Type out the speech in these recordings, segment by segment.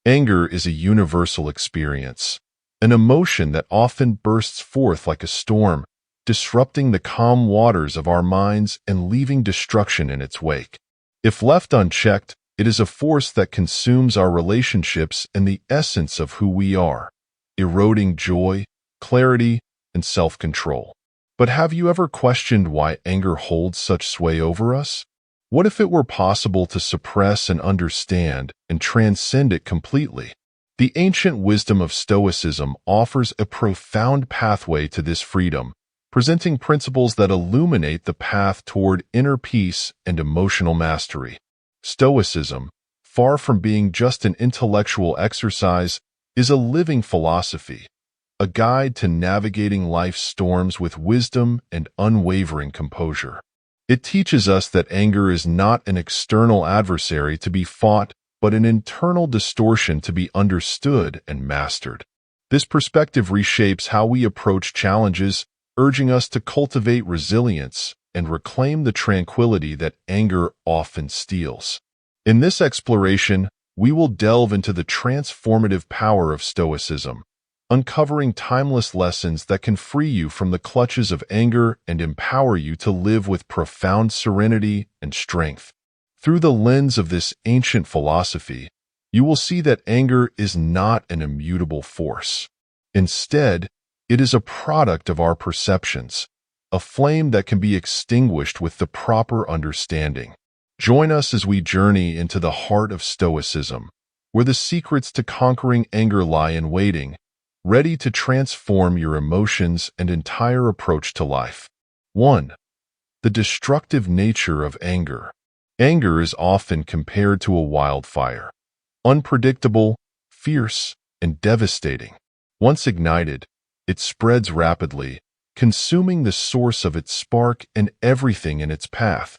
Anger is a universal experience, an emotion that often bursts forth like a storm, disrupting the calm waters of our minds and leaving destruction in its wake. If left unchecked, it is a force that consumes our relationships and the essence of who we are, eroding joy, clarity, and self-control. But have you ever questioned why anger holds such sway over us? What if it were possible to suppress and understand and transcend it completely? The ancient wisdom of Stoicism offers a profound pathway to this freedom, presenting principles that illuminate the path toward inner peace and emotional mastery. Stoicism, far from being just an intellectual exercise, is a living philosophy, a guide to navigating life's storms with wisdom and unwavering composure. It teaches us that anger is not an external adversary to be fought, but an internal distortion to be understood and mastered. This perspective reshapes how we approach challenges, urging us to cultivate resilience and reclaim the tranquility that anger often steals. In this exploration, we will delve into the transformative power of Stoicism, uncovering timeless lessons that can free you from the clutches of anger and empower you to live with profound serenity and strength. Through the lens of this ancient philosophy, you will see that anger is not an immutable force. Instead, it is a product of our perceptions, a flame that can be extinguished with the proper understanding. Join us as we journey into the heart of Stoicism, where the secrets to conquering anger lie in waiting, ready to transform your emotions and entire approach to life. 1. The destructive nature of anger. Anger is often compared to a wildfire, unpredictable, fierce, and devastating. Once ignited, it spreads rapidly, consuming the source of its spark and everything in its path,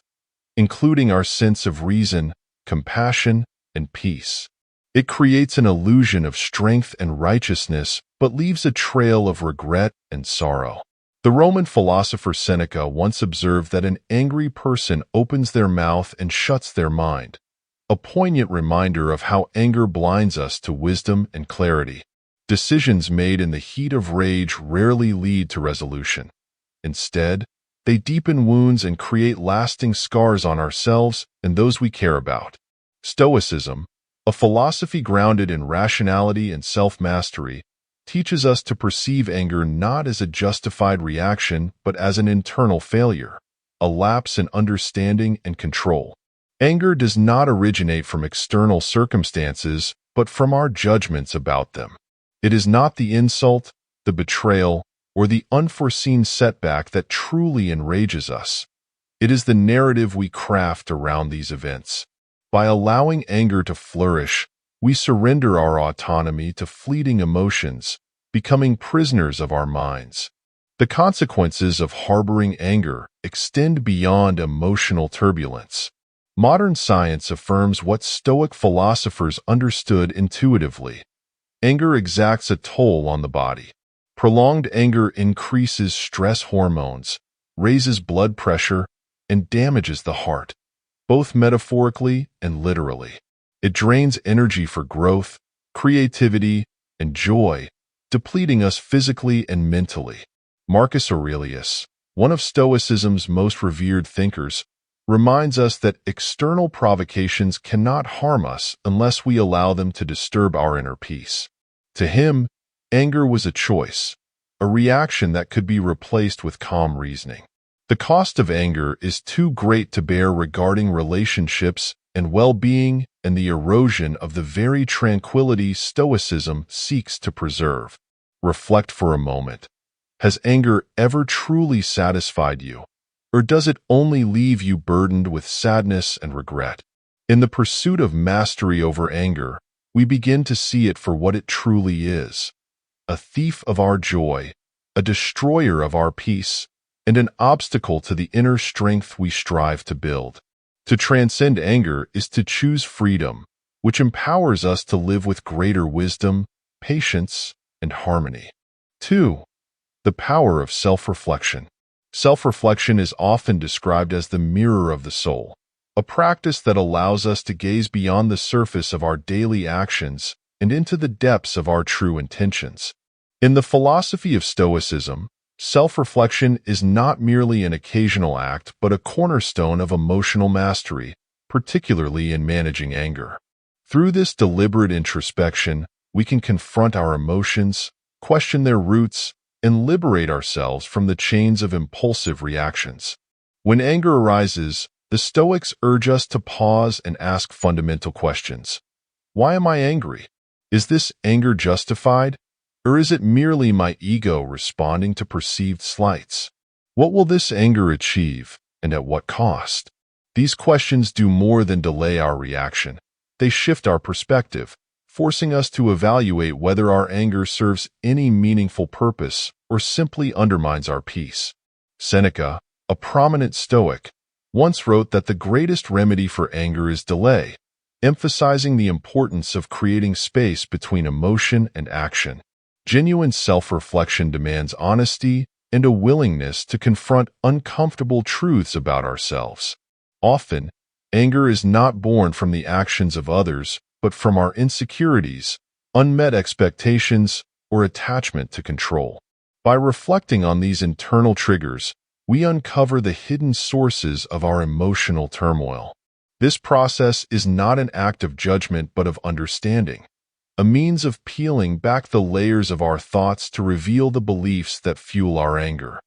including our sense of reason, compassion, and peace. It creates an illusion of strength and righteousness, but leaves a trail of regret and sorrow. The Roman philosopher Seneca once observed that an angry person opens their mouth and shuts their mind, a poignant reminder of how anger blinds us to wisdom and clarity. Decisions made in the heat of rage rarely lead to resolution. Instead, they deepen wounds and create lasting scars on ourselves and those we care about. Stoicism, a philosophy grounded in rationality and self-mastery, teaches us to perceive anger not as a justified reaction but as an internal failure, a lapse in understanding and control. Anger does not originate from external circumstances but from our judgments about them. It is not the insult, the betrayal, or the unforeseen setback that truly enrages us. It is the narrative we craft around these events. By allowing anger to flourish, we surrender our autonomy to fleeting emotions, becoming prisoners of our minds. The consequences of harboring anger extend beyond emotional turbulence. Modern science affirms what Stoic philosophers understood intuitively. Anger exacts a toll on the body. Prolonged anger increases stress hormones, raises blood pressure, and damages the heart, both metaphorically and literally. It drains energy for growth, creativity, and joy, depleting us physically and mentally. Marcus Aurelius, one of Stoicism's most revered thinkers, reminds us that external provocations cannot harm us unless we allow them to disturb our inner peace. To him, anger was a choice, a reaction that could be replaced with calm reasoning. The cost of anger is too great to bear regarding relationships and well-being and the erosion of the very tranquility Stoicism seeks to preserve. Reflect for a moment. Has anger ever truly satisfied you, or does it only leave you burdened with sadness and regret? In the pursuit of mastery over anger, we begin to see it for what it truly is: a thief of our joy, a destroyer of our peace, and an obstacle to the inner strength we strive to build. To transcend anger is to choose freedom, which empowers us to live with greater wisdom, patience, and harmony. 2. The power of self-reflection. Self-reflection is often described as the mirror of the soul, a practice that allows us to gaze beyond the surface of our daily actions and into the depths of our true intentions. In the philosophy of Stoicism, self-reflection is not merely an occasional act but a cornerstone of emotional mastery, particularly in managing anger. Through this deliberate introspection, we can confront our emotions, question their roots, and liberate ourselves from the chains of impulsive reactions. When anger arises, the Stoics urge us to pause and ask fundamental questions. Why am I angry? Is this anger justified? Or is it merely my ego responding to perceived slights? What will this anger achieve, and at what cost? These questions do more than delay our reaction. They shift our perspective, forcing us to evaluate whether our anger serves any meaningful purpose or simply undermines our peace. Seneca, a prominent Stoic, once wrote that the greatest remedy for anger is delay, emphasizing the importance of creating space between emotion and action. Genuine self-reflection demands honesty and a willingness to confront uncomfortable truths about ourselves. Often, anger is not born from the actions of others, but from our insecurities, unmet expectations, or attachment to control. By reflecting on these internal triggers, we uncover the hidden sources of our emotional turmoil. This process is not an act of judgment but of understanding, a means of peeling back the layers of our thoughts to reveal the beliefs that fuel our anger.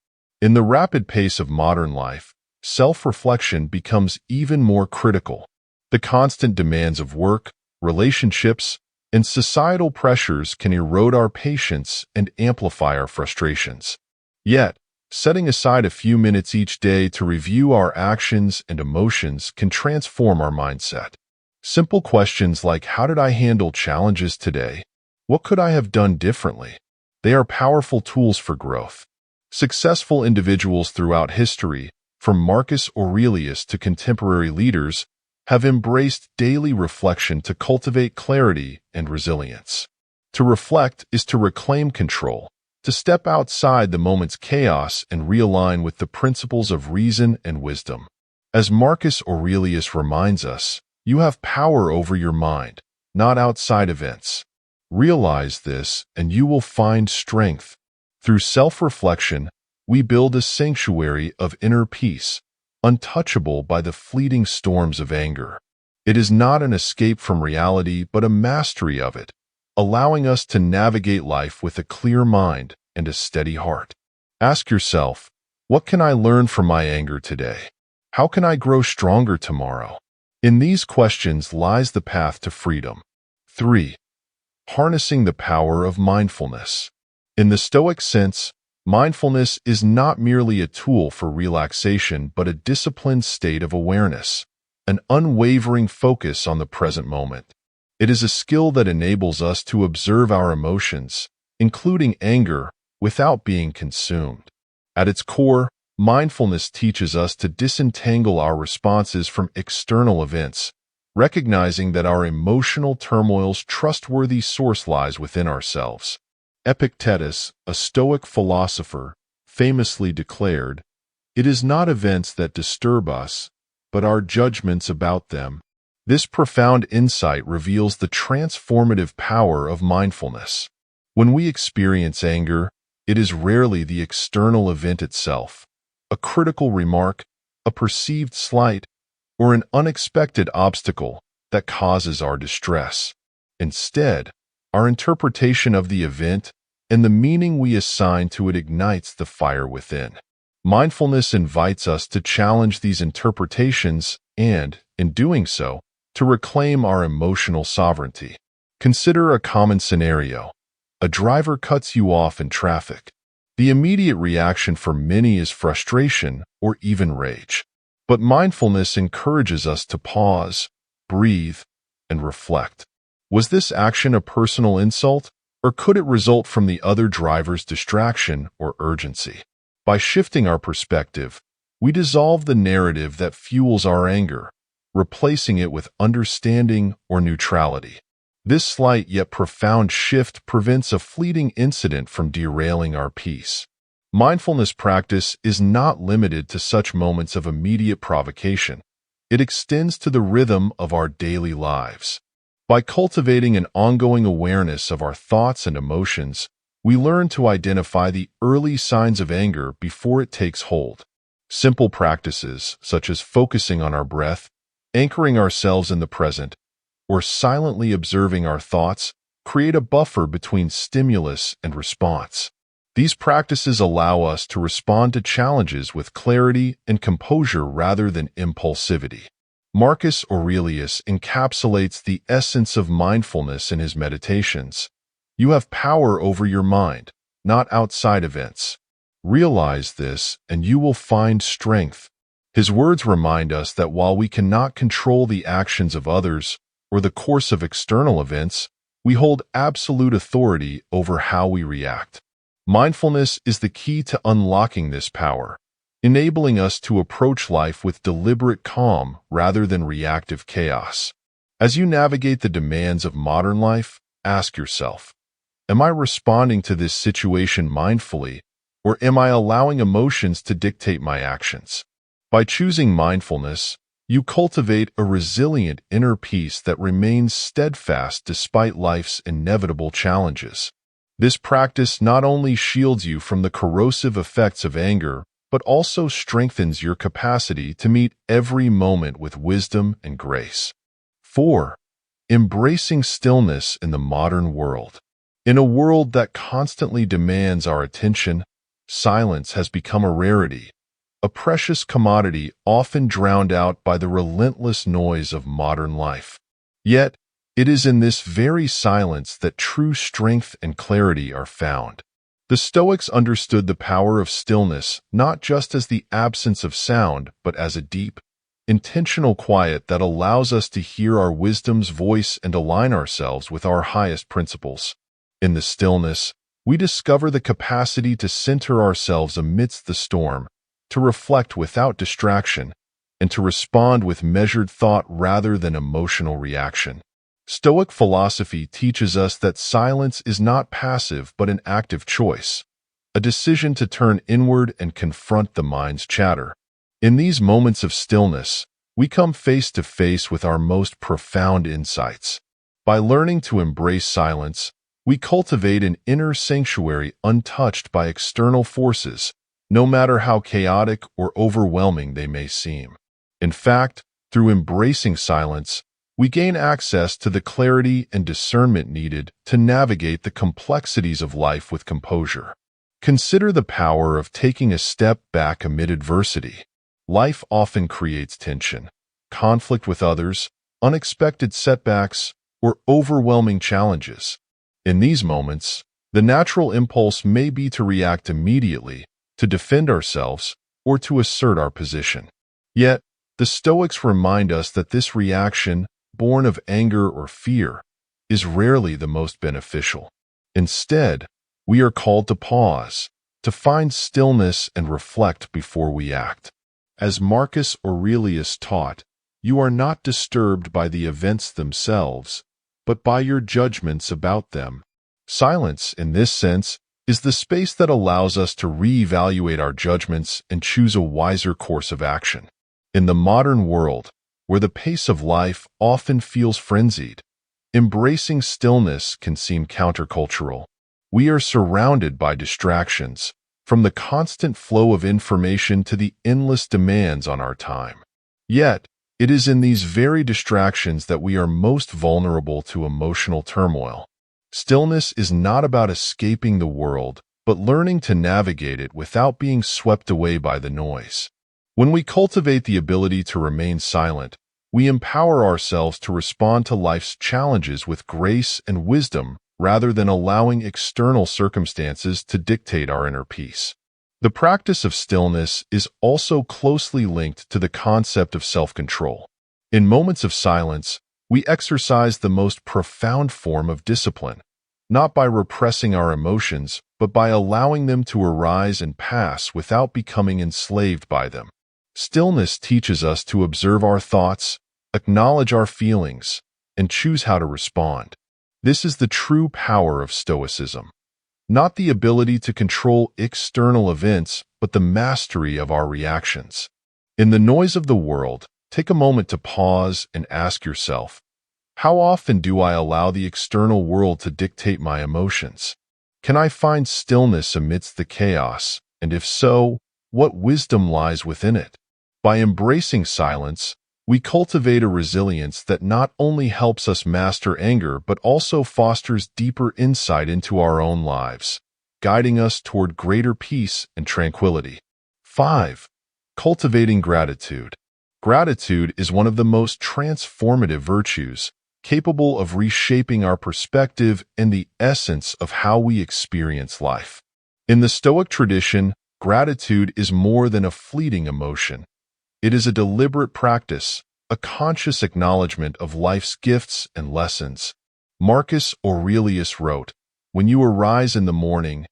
In the rapid pace of modern life, self-reflection becomes even more critical. The constant demands of work, relationships, and societal pressures can erode our patience and amplify our frustrations. Yet, setting aside a few minutes each day to review our actions and emotions can transform our mindset. Simple questions like, how did I handle challenges today? What could I have done differently? They are powerful tools for growth. Successful individuals throughout history, from Marcus Aurelius to contemporary leaders, have embraced daily reflection to cultivate clarity and resilience. To reflect is to reclaim control, to step outside the moment's chaos and realign with the principles of reason and wisdom. As Marcus Aurelius reminds us, you have power over your mind, not outside events. Realize this, and you will find strength. Through self-reflection, we build a sanctuary of inner peace, untouchable by the fleeting storms of anger. It is not an escape from reality, but a mastery of it, allowing us to navigate life with a clear mind and a steady heart. Ask yourself, what can I learn from my anger today? How can I grow stronger tomorrow? In these questions lies the path to freedom. 3. Harnessing the power of mindfulness. In the Stoic sense, mindfulness is not merely a tool for relaxation but a disciplined state of awareness, an unwavering focus on the present moment. It is a skill that enables us to observe our emotions, including anger, without being consumed. At its core, mindfulness teaches us to disentangle our responses from external events, recognizing that our emotional turmoil's trustworthy source lies within ourselves. Epictetus, a Stoic philosopher, famously declared, "It is not events that disturb us, but our judgments about them." This profound insight reveals the transformative power of mindfulness. When we experience anger, it is rarely the external event itself, a critical remark, a perceived slight, or an unexpected obstacle that causes our distress. Instead, our interpretation of the event and the meaning we assign to it ignites the fire within. Mindfulness invites us to challenge these interpretations and, in doing so, to reclaim our emotional sovereignty. Consider a common scenario. A driver cuts you off in traffic. The immediate reaction for many is frustration or even rage. But mindfulness encourages us to pause, breathe, and reflect. Was this action a personal insult, or could it result from the other driver's distraction or urgency? By shifting our perspective, we dissolve the narrative that fuels our anger, replacing it with understanding or neutrality. This slight yet profound shift prevents a fleeting incident from derailing our peace. Mindfulness practice is not limited to such moments of immediate provocation. It extends to the rhythm of our daily lives. By cultivating an ongoing awareness of our thoughts and emotions, we learn to identify the early signs of anger before it takes hold. Simple practices, such as focusing on our breath, anchoring ourselves in the present, or silently observing our thoughts, create a buffer between stimulus and response. These practices allow us to respond to challenges with clarity and composure rather than impulsivity. Marcus Aurelius encapsulates the essence of mindfulness in his meditations. You have power over your mind, not outside events. Realize this, and you will find strength. His words remind us that while we cannot control the actions of others or the course of external events, we hold absolute authority over how we react. Mindfulness is the key to unlocking this power, enabling us to approach life with deliberate calm rather than reactive chaos. As you navigate the demands of modern life, ask yourself, am I responding to this situation mindfully, or am I allowing emotions to dictate my actions? By choosing mindfulness, you cultivate a resilient inner peace that remains steadfast despite life's inevitable challenges. This practice not only shields you from the corrosive effects of anger, but also strengthens your capacity to meet every moment with wisdom and grace. 4. Embracing stillness in the modern world. In a world that constantly demands our attention, silence has become a rarity, a precious commodity often drowned out by the relentless noise of modern life. Yet, it is in this very silence that true strength and clarity are found. The Stoics understood the power of stillness not just as the absence of sound, but as a deep, intentional quiet that allows us to hear our wisdom's voice and align ourselves with our highest principles. In the stillness, we discover the capacity to center ourselves amidst the storm, to reflect without distraction, and to respond with measured thought rather than emotional reaction. Stoic philosophy teaches us that silence is not passive but an active choice, a decision to turn inward and confront the mind's chatter. In these moments of stillness, we come face to face with our most profound insights. By learning to embrace silence, we cultivate an inner sanctuary untouched by external forces, no matter how chaotic or overwhelming they may seem. In fact, through embracing silence, we gain access to the clarity and discernment needed to navigate the complexities of life with composure. Consider the power of taking a step back amid adversity. Life often creates tension, conflict with others, unexpected setbacks, or overwhelming challenges. In these moments, the natural impulse may be to react immediately, to defend ourselves, or to assert our position. Yet, the Stoics remind us that this reaction, born of anger or fear, is rarely the most beneficial. Instead, we are called to pause, to find stillness and reflect before we act. As Marcus Aurelius taught, you are not disturbed by the events themselves, but by your judgments about them. Silence, in this sense, is the space that allows us to reevaluate our judgments and choose a wiser course of action. In the modern world, where the pace of life often feels frenzied, embracing stillness can seem countercultural. We are surrounded by distractions, from the constant flow of information to the endless demands on our time. Yet, it is in these very distractions that we are most vulnerable to emotional turmoil. Stillness is not about escaping the world, but learning to navigate it without being swept away by the noise. When we cultivate the ability to remain silent, we empower ourselves to respond to life's challenges with grace and wisdom rather than allowing external circumstances to dictate our inner peace. The practice of stillness is also closely linked to the concept of self-control. In moments of silence, we exercise the most profound form of discipline, not by repressing our emotions, but by allowing them to arise and pass without becoming enslaved by them. Stillness teaches us to observe our thoughts, acknowledge our feelings, and choose how to respond. This is the true power of Stoicism. Not the ability to control external events, but the mastery of our reactions. In the noise of the world, take a moment to pause and ask yourself, How often do I allow the external world to dictate my emotions? Can I find stillness amidst the chaos? And if so, what wisdom lies within it? By embracing silence, we cultivate a resilience that not only helps us master anger but also fosters deeper insight into our own lives, guiding us toward greater peace and tranquility. 5. Cultivating gratitude. Gratitude is one of the most transformative virtues, capable of reshaping our perspective and the essence of how we experience life. In the Stoic tradition, gratitude is more than a fleeting emotion. It is a deliberate practice, a conscious acknowledgement of life's gifts and lessons. Marcus Aurelius wrote, "When you arise in the morning,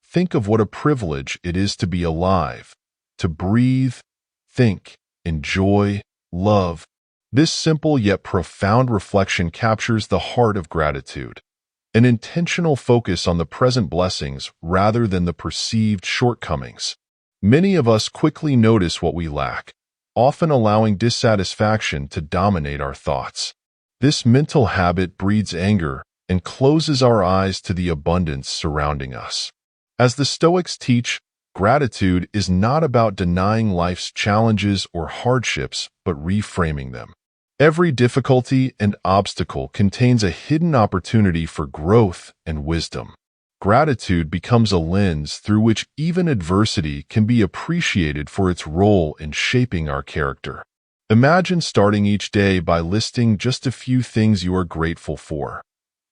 think of what a privilege it is to be alive, to breathe, think, enjoy, love." This simple yet profound reflection captures the heart of gratitude, an intentional focus on the present blessings rather than the perceived shortcomings. Many of us quickly notice what we lack, often allowing dissatisfaction to dominate our thoughts. This mental habit breeds anger and closes our eyes to the abundance surrounding us. As the Stoics teach, gratitude is not about denying life's challenges or hardships, but reframing them. Every difficulty and obstacle contains a hidden opportunity for growth and wisdom. Gratitude becomes a lens through which even adversity can be appreciated for its role in shaping our character. Imagine starting each day by listing just a few things you are grateful for.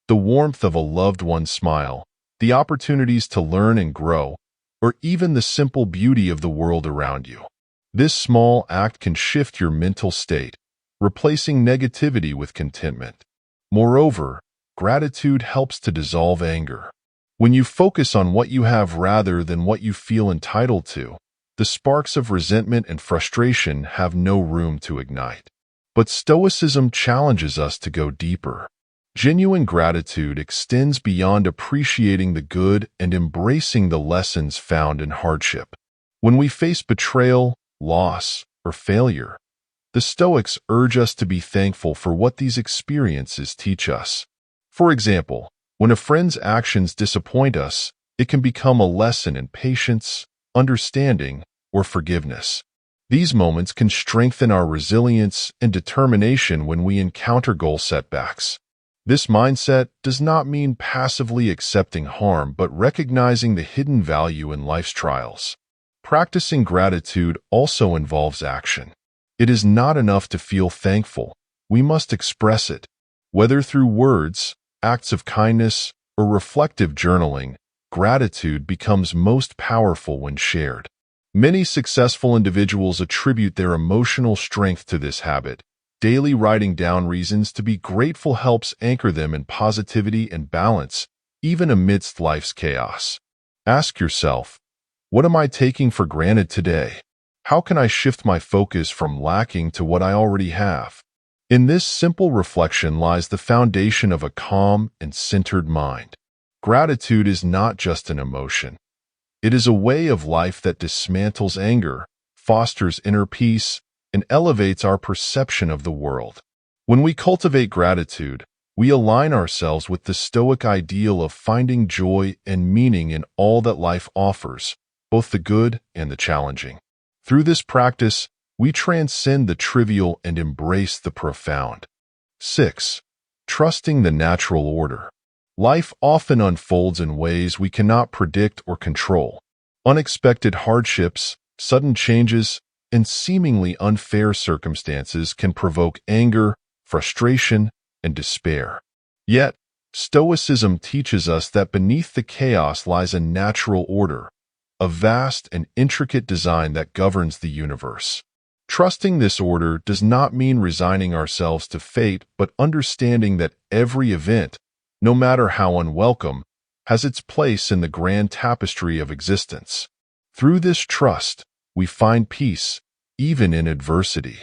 The warmth of a loved one's smile, the opportunities to learn and grow, or even the simple beauty of the world around you. This small act can shift your mental state, replacing negativity with contentment. Moreover, gratitude helps to dissolve anger. When you focus on what you have rather than what you feel entitled to, the sparks of resentment and frustration have no room to ignite. But Stoicism challenges us to go deeper. Genuine gratitude extends beyond appreciating the good and embracing the lessons found in hardship. When we face betrayal, loss, or failure, the Stoics urge us to be thankful for what these experiences teach us. For example, when a friend's actions disappoint us, it can become a lesson in patience, understanding, or forgiveness. These moments can strengthen our resilience and determination when we encounter goal setbacks. This mindset does not mean passively accepting harm, but recognizing the hidden value in life's trials. Practicing gratitude also involves action. It is not enough to feel thankful. We must express it, whether through words, acts of kindness, or reflective journaling. Gratitude becomes most powerful when shared. Many successful individuals attribute their emotional strength to this habit. Daily writing down reasons to be grateful helps anchor them in positivity and balance, even amidst life's chaos. Ask yourself, what am I taking for granted today? How can I shift my focus from lacking to what I already have? In this simple reflection lies the foundation of a calm and centered mind. Gratitude is not just an emotion. It is a way of life that dismantles anger, fosters inner peace, and elevates our perception of the world. When we cultivate gratitude, we align ourselves with the Stoic ideal of finding joy and meaning in all that life offers, both the good and the challenging. Through this practice, we transcend the trivial and embrace the profound. 6. Trusting the natural order. Life often unfolds in ways we cannot predict or control. Unexpected hardships, sudden changes, and seemingly unfair circumstances can provoke anger, frustration, and despair. Yet, Stoicism teaches us that beneath the chaos lies a natural order, a vast and intricate design that governs the universe. Trusting this order does not mean resigning ourselves to fate, but understanding that every event, no matter how unwelcome, has its place in the grand tapestry of existence. Through this trust, we find peace, even in adversity.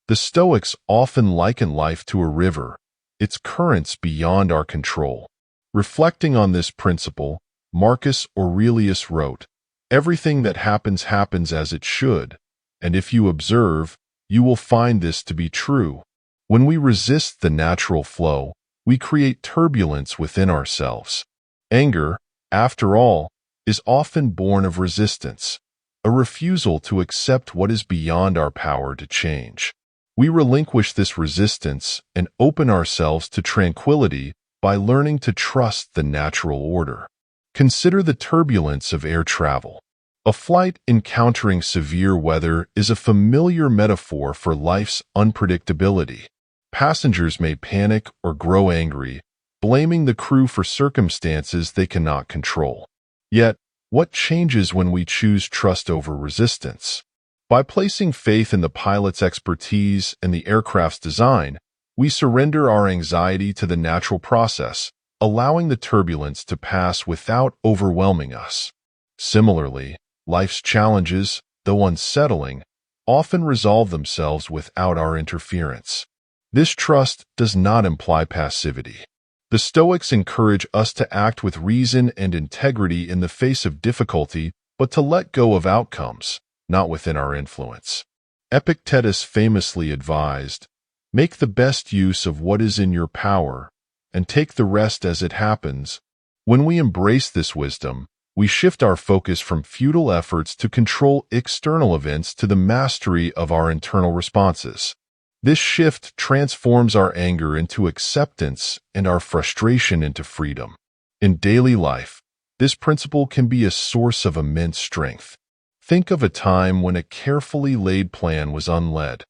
The Stoics often liken life to a river, its currents beyond our control. Reflecting on this principle, Marcus Aurelius wrote, "Everything that happens happens as it should, and if you observe, you will find this to be true." When we resist the natural flow, we create turbulence within ourselves. Anger, after all, is often born of resistance, a refusal to accept what is beyond our power to change. We relinquish this resistance and open ourselves to tranquility by learning to trust the natural order. Consider the turbulence of air travel. A flight encountering severe weather is a familiar metaphor for life's unpredictability. Passengers may panic or grow angry, blaming the crew for circumstances they cannot control. Yet, what changes when we choose trust over resistance? By placing faith in the pilot's expertise and the aircraft's design, we surrender our anxiety to the natural process, allowing the turbulence to pass without overwhelming us. Similarly, life's challenges, though unsettling, often resolve themselves without our interference. This trust does not imply passivity. The Stoics encourage us to act with reason and integrity in the face of difficulty, but to let go of outcomes, not within our influence. Epictetus famously advised, "Make the best use of what is in your power, and take the rest as it happens." When we embrace this wisdom, we shift our focus from futile efforts to control external events to the mastery of our internal responses. This shift transforms our anger into acceptance and our frustration into freedom. In daily life, this principle can be a source of immense strength. Think of a time when a carefully laid plan was unled,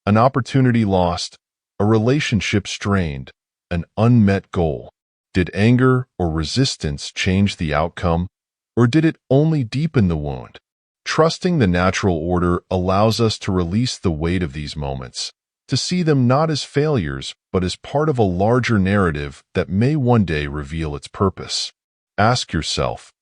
an opportunity lost, a relationship strained, an unmet goal. Did anger or resistance change the outcome, or did it only deepen the wound? Trusting the natural order allows us to release the weight of these moments, to see them not as failures, but as part of a larger narrative that may one day reveal its purpose. Ask yourself,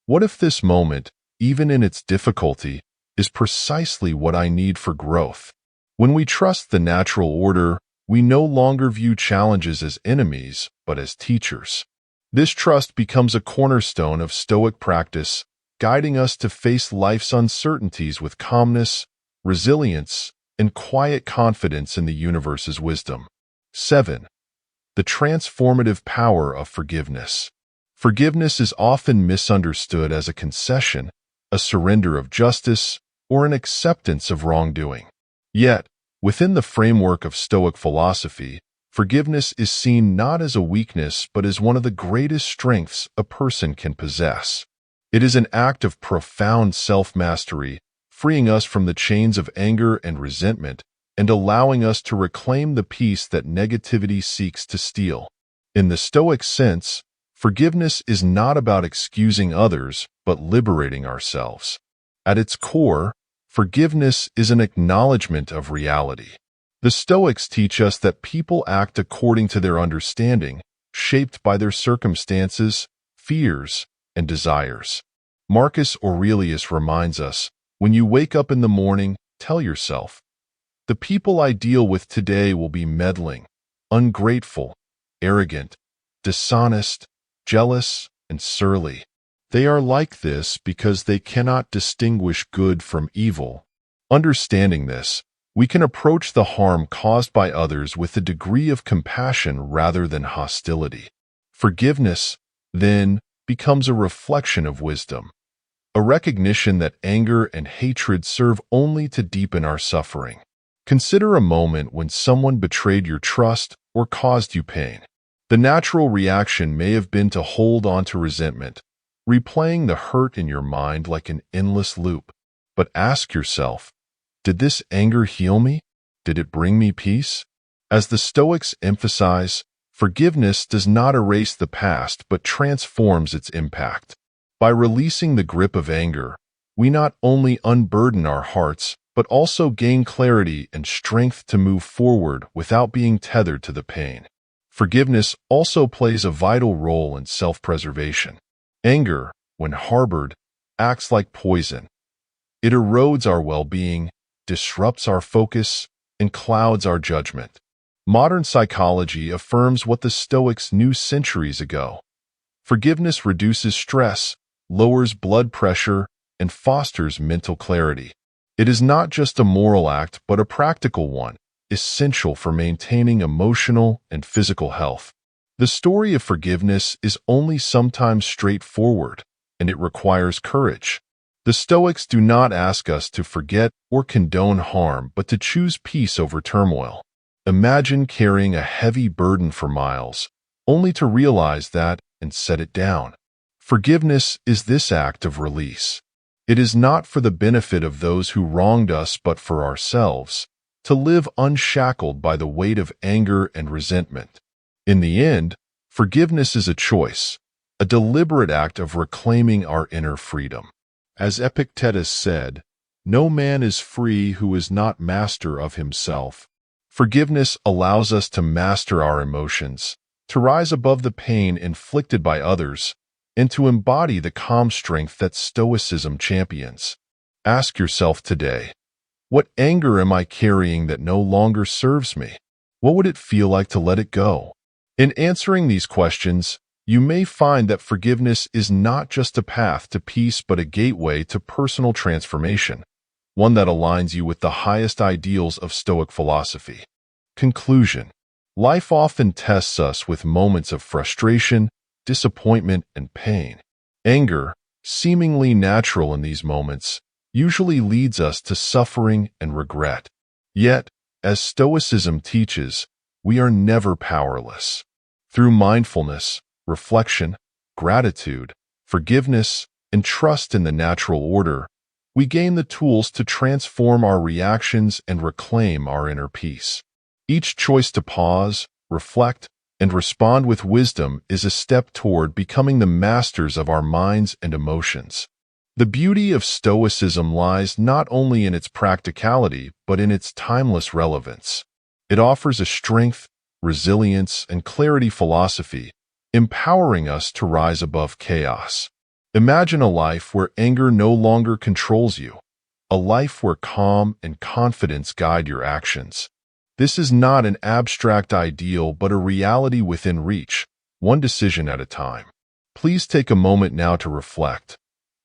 what if this moment, even in its difficulty, is precisely what I need for growth? When we trust the natural order, we no longer view challenges as enemies, but as teachers. This trust becomes a cornerstone of Stoic practice, guiding us to face life's uncertainties with calmness, resilience, and quiet confidence in the universe's wisdom. 7. The transformative power of forgiveness. Forgiveness is often misunderstood as a concession, a surrender of justice, or an acceptance of wrongdoing. Yet, within the framework of Stoic philosophy, forgiveness is seen not as a weakness but as one of the greatest strengths a person can possess. It is an act of profound self-mastery, freeing us from the chains of anger and resentment and allowing us to reclaim the peace that negativity seeks to steal. In the Stoic sense, forgiveness is not about excusing others, but liberating ourselves. At its core, forgiveness is an acknowledgement of reality. The Stoics teach us that people act according to their understanding, shaped by their circumstances, fears, and desires. Marcus Aurelius reminds us, when you wake up in the morning, tell yourself, the people I deal with today will be meddling, ungrateful, arrogant, dishonest, jealous, and surly. They are like this because they cannot distinguish good from evil. Understanding this, we can approach the harm caused by others with a degree of compassion rather than hostility. Forgiveness, then, becomes a reflection of wisdom, a recognition that anger and hatred serve only to deepen our suffering. Consider a moment when someone betrayed your trust or caused you pain. The natural reaction may have been to hold on to resentment, replaying the hurt in your mind like an endless loop. But ask yourself, did this anger heal me? Did it bring me peace? As the Stoics emphasize, forgiveness does not erase the past but transforms its impact. By releasing the grip of anger, we not only unburden our hearts, but also gain clarity and strength to move forward without being tethered to the pain. Forgiveness also plays a vital role in self-preservation. Anger, when harbored, acts like poison. It erodes our well-being, disrupts our focus, and clouds our judgment. Modern psychology affirms what the Stoics knew centuries ago. Forgiveness reduces stress, lowers blood pressure, and fosters mental clarity. It is not just a moral act but a practical one, essential for maintaining emotional and physical health. The story of forgiveness is only sometimes straightforward, and it requires courage. The Stoics do not ask us to forget or condone harm, but to choose peace over turmoil. Imagine carrying a heavy burden for miles, only to realize that and set it down. Forgiveness is this act of release. It is not for the benefit of those who wronged us, but for ourselves, to live unshackled by the weight of anger and resentment. In the end, forgiveness is a choice, a deliberate act of reclaiming our inner freedom. As Epictetus said, "No man is free who is not master of himself." Forgiveness allows us to master our emotions, to rise above the pain inflicted by others, and to embody the calm strength that Stoicism champions. Ask yourself today, what anger am I carrying that no longer serves me? What would it feel like to let it go? In answering these questions, you may find that forgiveness is not just a path to peace but a gateway to personal transformation, one that aligns you with the highest ideals of Stoic philosophy. Conclusion: life often tests us with moments of frustration, disappointment, and pain. Anger, seemingly natural in these moments, usually leads us to suffering and regret. Yet, as Stoicism teaches, we are never powerless. Through mindfulness, reflection, gratitude, forgiveness, and trust in the natural order, we gain the tools to transform our reactions and reclaim our inner peace. Each choice to pause, reflect, and respond with wisdom is a step toward becoming the masters of our minds and emotions. The beauty of Stoicism lies not only in its practicality, but in its timeless relevance. It offers a strength, resilience, and clarity philosophy, empowering us to rise above chaos. Imagine a life where anger no longer controls you, a life where calm and confidence guide your actions. This is not an abstract ideal, but a reality within reach, one decision at a time. Please take a moment now to reflect.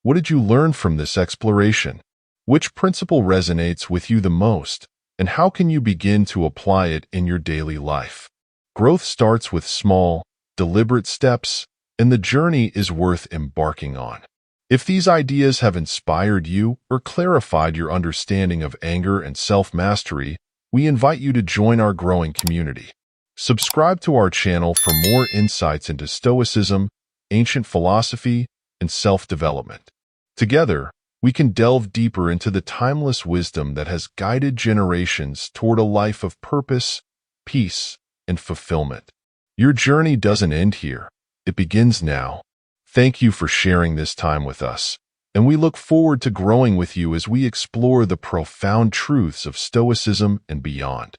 What did you learn from this exploration? Which principle resonates with you the most, and how can you begin to apply it in your daily life? Growth starts with small, deliberate steps, and the journey is worth embarking on. If these ideas have inspired you or clarified your understanding of anger and self-mastery, we invite you to join our growing community. Subscribe to our channel for more insights into Stoicism, ancient philosophy, and self-development. Together, we can delve deeper into the timeless wisdom that has guided generations toward a life of purpose, peace, and fulfillment. Your journey doesn't end here. It begins now. Thank you for sharing this time with us, and we look forward to growing with you as we explore the profound truths of Stoicism and beyond.